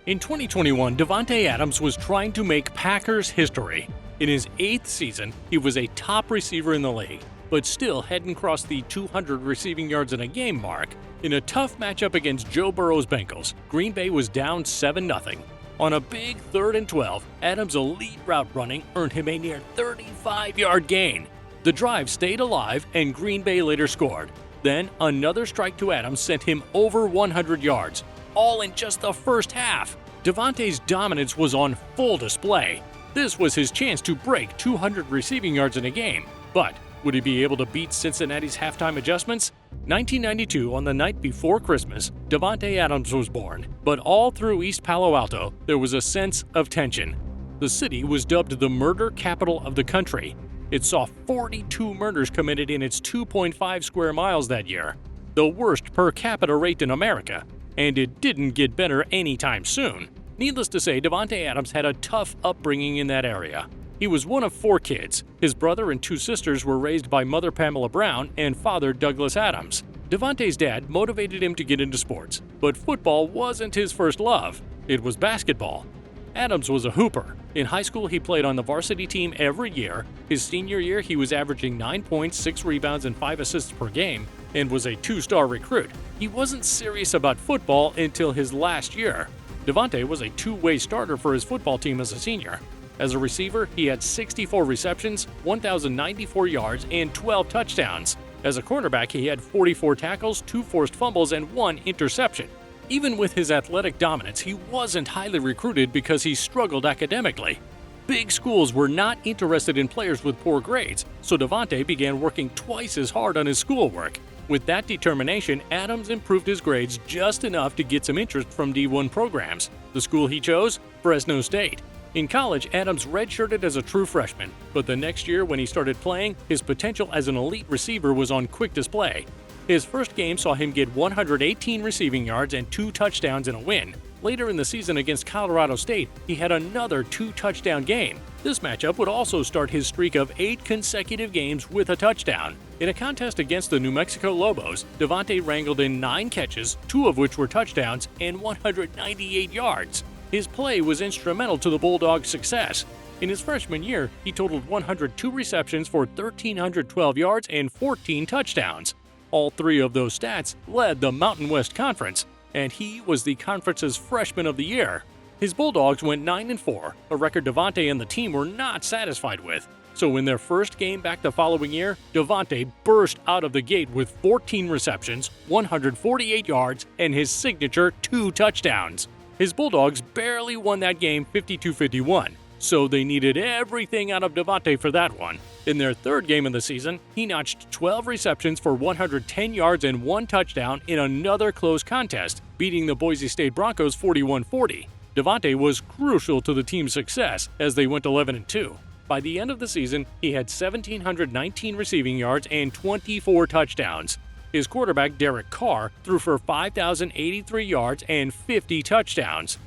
In 2021, Davante Adams was trying to make Packers history. In his 8th season, he was a top receiver in the league, but still hadn't crossed the 200 receiving yards in a game mark. In a tough matchup against Joe Burrow's Bengals, Green Bay was down 7-0. On a big 3rd and 12, Adams' elite route running earned him a near 35-yard gain. The drive stayed alive, and Green Bay later scored. Then, another strike to Adams sent him over 100 yards, all in just the first half. Davante's dominance was on full display. This was his chance to break 200 receiving yards in a game. But would he be able to beat Cincinnati's halftime adjustments? 1992, on the night before Christmas, Davante Adams was born. But all through East Palo Alto, there was a sense of tension. The city was dubbed the murder capital of the country. It saw 42 murders committed in its 2.5 square miles that year, the worst per capita rate in America. And it didn't get better anytime soon. Needless to say, Davante Adams had a tough upbringing in that area. He was one of 4 kids. His brother and 2 sisters were raised by mother Pamela Brown and father Douglas Adams. Davante's dad motivated him to get into sports, but football wasn't his first love. It was basketball. Adams was a hooper. In high school, he played on the varsity team every year. His senior year, he was averaging 9 points, 6 rebounds, and 5 assists per game, and was a 2-star recruit. He wasn't serious about football until his last year. Davante was a 2-way starter for his football team as a senior. As a receiver, he had 64 receptions, 1,094 yards, and 12 touchdowns. As a cornerback, he had 44 tackles, 2 forced fumbles, and 1 interception. Even with his athletic dominance, he wasn't highly recruited because he struggled academically. Big schools were not interested in players with poor grades, so Davante began working twice as hard on his schoolwork. With that determination, Adams improved his grades just enough to get some interest from D1 programs. The school he chose? Fresno State. In college, Adams redshirted as a true freshman, but the next year when he started playing, his potential as an elite receiver was on quick display. His first game saw him get 118 receiving yards and 2 touchdowns in a win. Later in the season against Colorado State, he had another 2-touchdown game. This matchup would also start his streak of 8 consecutive games with a touchdown. In a contest against the New Mexico Lobos, Davante wrangled in 9 catches, 2 of which were touchdowns, and 198 yards. His play was instrumental to the Bulldogs' success. In his freshman year, he totaled 102 receptions for 1,312 yards and 14 touchdowns. All 3 of those stats led the Mountain West Conference, and he was the conference's Freshman of the Year. His Bulldogs went 9-4, a record Davante and the team were not satisfied with. So in their first game back the following year, Davante burst out of the gate with 14 receptions, 148 yards, and his signature 2 touchdowns. His Bulldogs barely won that game 52-51, so they needed everything out of Davante for that one. In their 3rd game of the season, he notched 12 receptions for 110 yards and 1 touchdown in another close contest, beating the Boise State Broncos 41-40. Davante was crucial to the team's success as they went 11-2. By the end of the season, he had 1,719 receiving yards and 24 touchdowns. His quarterback, Derek Carr, threw for 5,083 yards and 50 touchdowns.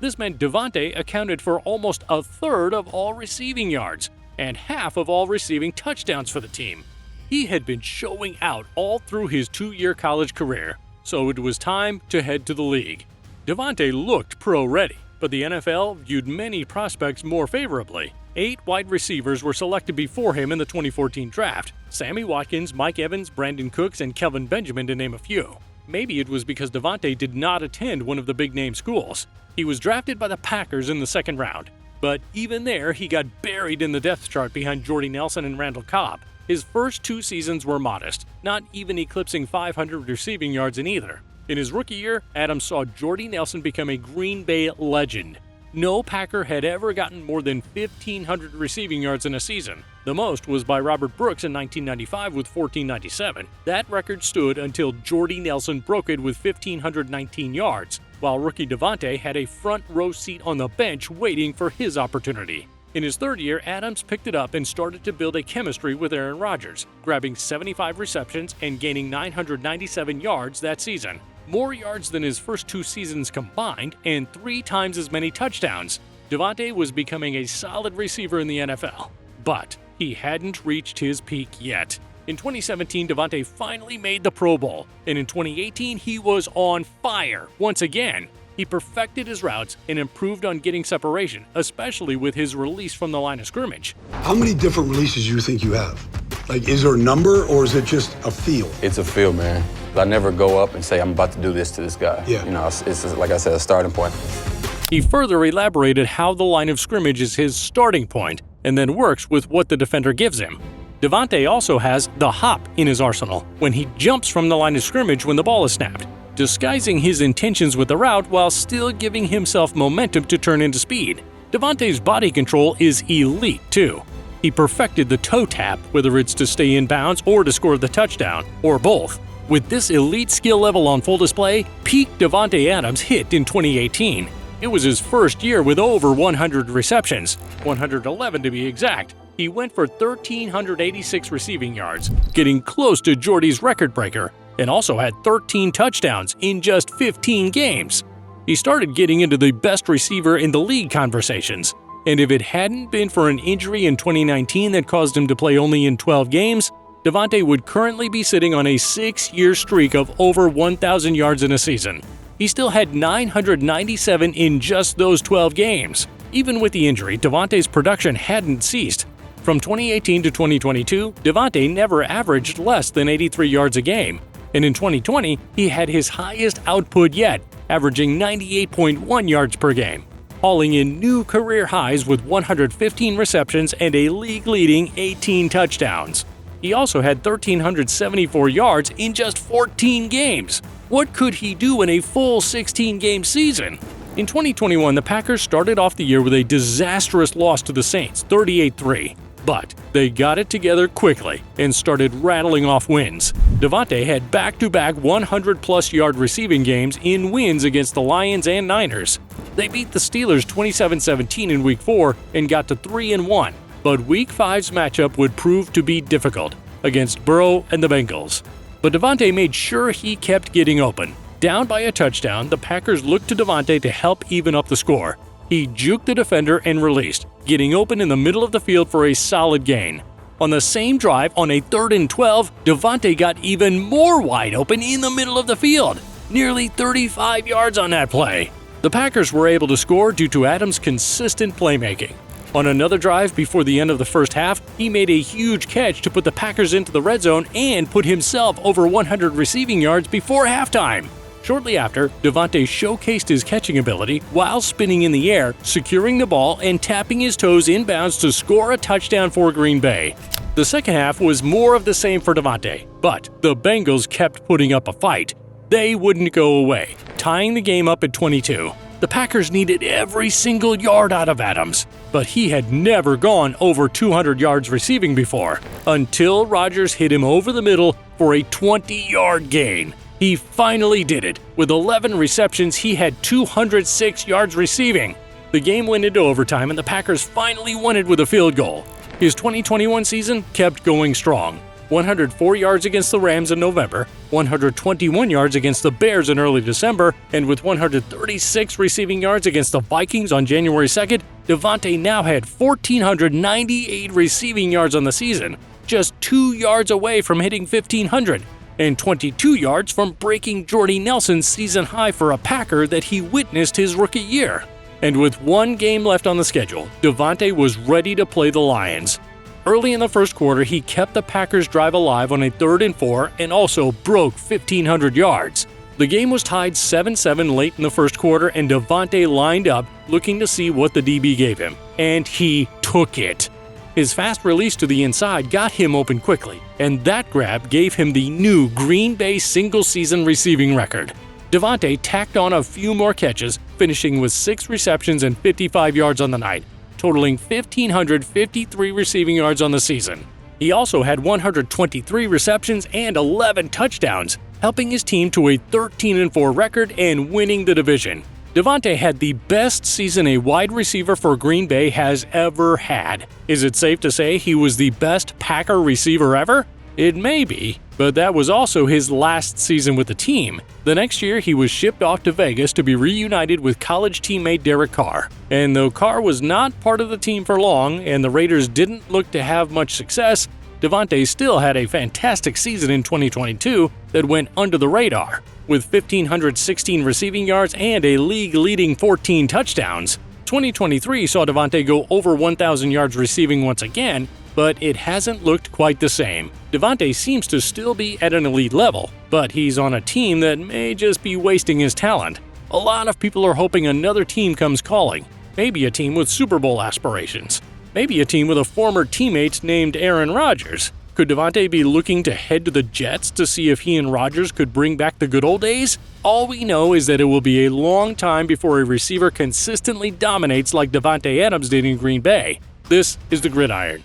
This meant Davante accounted for almost a third of all receiving yards and half of all receiving touchdowns for the team. He had been showing out all through his 2-year college career, so it was time to head to the league. Davante looked pro-ready, but the NFL viewed many prospects more favorably. 8 wide receivers were selected before him in the 2014 draft: Sammy Watkins, Mike Evans, Brandon Cooks, and Kelvin Benjamin, to name a few. Maybe it was because Davante did not attend one of the big-name schools. He was drafted by the Packers in the 2nd round, but even there, he got buried in the depth chart behind Jordy Nelson and Randall Cobb. His first 2 seasons were modest, not even eclipsing 500 receiving yards in either. In his rookie year, Adams saw Jordy Nelson become a Green Bay legend. No Packer had ever gotten more than 1,500 receiving yards in a season. The most was by Robert Brooks in 1995 with 1,497. That record stood until Jordy Nelson broke it with 1,519 yards, while rookie Davante had a front row seat on the bench waiting for his opportunity. In his 3rd year, Adams picked it up and started to build a chemistry with Aaron Rodgers, grabbing 75 receptions and gaining 997 yards that season. More yards than his first 2 seasons combined, and 3 times as many touchdowns. Davante was becoming a solid receiver in the NFL, but he hadn't reached his peak yet. In 2017, Davante finally made the Pro Bowl, and in 2018, he was on fire once again. He perfected his routes and improved on getting separation, especially with his release from the line of scrimmage. How many different releases do you think you have? Like, is there a number or is it just a feel? It's a feel, man. I never go up and say, I'm about to do this to this guy. Yeah. You know, it's like I said, a starting point. He further elaborated how the line of scrimmage is his starting point and then works with what the defender gives him. Davante also has the hop in his arsenal when he jumps from the line of scrimmage when the ball is snapped, disguising his intentions with the route while still giving himself momentum to turn into speed. Davante's body control is elite too. He perfected the toe tap, whether it's to stay in bounds or to score the touchdown, or both. With this elite skill level on full display, peak Davante Adams hit in 2018. It was his first year with over 100 receptions, 111 to be exact. He went for 1,386 receiving yards, getting close to Jordy's record breaker, and also had 13 touchdowns in just 15 games. He started getting into the best receiver in the league conversations, and if it hadn't been for an injury in 2019 that caused him to play only in 12 games, Davante would currently be sitting on a 6-year streak of over 1,000 yards in a season. He still had 997 in just those 12 games. Even with the injury, Davante's production hadn't ceased. From 2018 to 2022, Davante never averaged less than 83 yards a game, and in 2020, he had his highest output yet, averaging 98.1 yards per game, hauling in new career highs with 115 receptions and a league-leading 18 touchdowns. He also had 1,374 yards in just 14 games. What could he do in a full 16-game season? In 2021, the Packers started off the year with a disastrous loss to the Saints, 38-3. But they got it together quickly and started rattling off wins. Davante had back-to-back 100-plus yard receiving games in wins against the Lions and Niners. They beat the Steelers 27-17 in Week 4 and got to 3-1. But Week 5's matchup would prove to be difficult against Burrow and the Bengals. But Davante made sure he kept getting open. Down by a touchdown, the Packers looked to Davante to help even up the score. He juked the defender and released, getting open in the middle of the field for a solid gain. On the same drive, on a 3rd and 12, Davante got even more wide open in the middle of the field, nearly 35 yards on that play. The Packers were able to score due to Adams' consistent playmaking. On another drive before the end of the first half, he made a huge catch to put the Packers into the red zone and put himself over 100 receiving yards before halftime. Shortly after, Davante showcased his catching ability while spinning in the air, securing the ball and tapping his toes inbounds to score a touchdown for Green Bay. The second half was more of the same for Davante, but the Bengals kept putting up a fight. They wouldn't go away, tying the game up at 22. The Packers needed every single yard out of Adams, but he had never gone over 200 yards receiving before, until Rodgers hit him over the middle for a 20-yard gain. He finally did it. With 11 receptions, he had 206 yards receiving. The game went into overtime, and the Packers finally won it with a field goal. His 2021 season kept going strong. 104 yards against the Rams in November, 121 yards against the Bears in early December, and with 136 receiving yards against the Vikings on January 2nd, Davante now had 1,498 receiving yards on the season, just 2 yards away from hitting 1,500, and 22 yards from breaking Jordy Nelson's season high for a Packer that he witnessed his rookie year. And with one game left on the schedule, Davante was ready to play the Lions. Early in the first quarter, he kept the Packers' drive alive on a 3rd and 4 and also broke 1,500 yards. The game was tied 7-7 late in the first quarter, and Davante lined up looking to see what the DB gave him, and he took it. His fast release to the inside got him open quickly, and that grab gave him the new Green Bay single-season receiving record. Davante tacked on a few more catches, finishing with 6 receptions and 55 yards on the night, totaling 1,553 receiving yards on the season. He also had 123 receptions and 11 touchdowns, helping his team to a 13-4 record and winning the division. Davante had the best season a wide receiver for Green Bay has ever had. Is it safe to say he was the best Packer receiver ever? It may be, but that was also his last season with the team. The next year, he was shipped off to Vegas to be reunited with college teammate Derek Carr. And though Carr was not part of the team for long and the Raiders didn't look to have much success, Davante still had a fantastic season in 2022 that went under the radar. With 1,516 receiving yards and a league-leading 14 touchdowns, 2023 saw Davante go over 1,000 yards receiving once again, but it hasn't looked quite the same. Davante seems to still be at an elite level, but he's on a team that may just be wasting his talent. A lot of people are hoping another team comes calling, maybe a team with Super Bowl aspirations, maybe a team with a former teammate named Aaron Rodgers. Could Davante be looking to head to the Jets to see if he and Rodgers could bring back the good old days? All we know is that it will be a long time before a receiver consistently dominates like Davante Adams did in Green Bay. This is The Gridiron.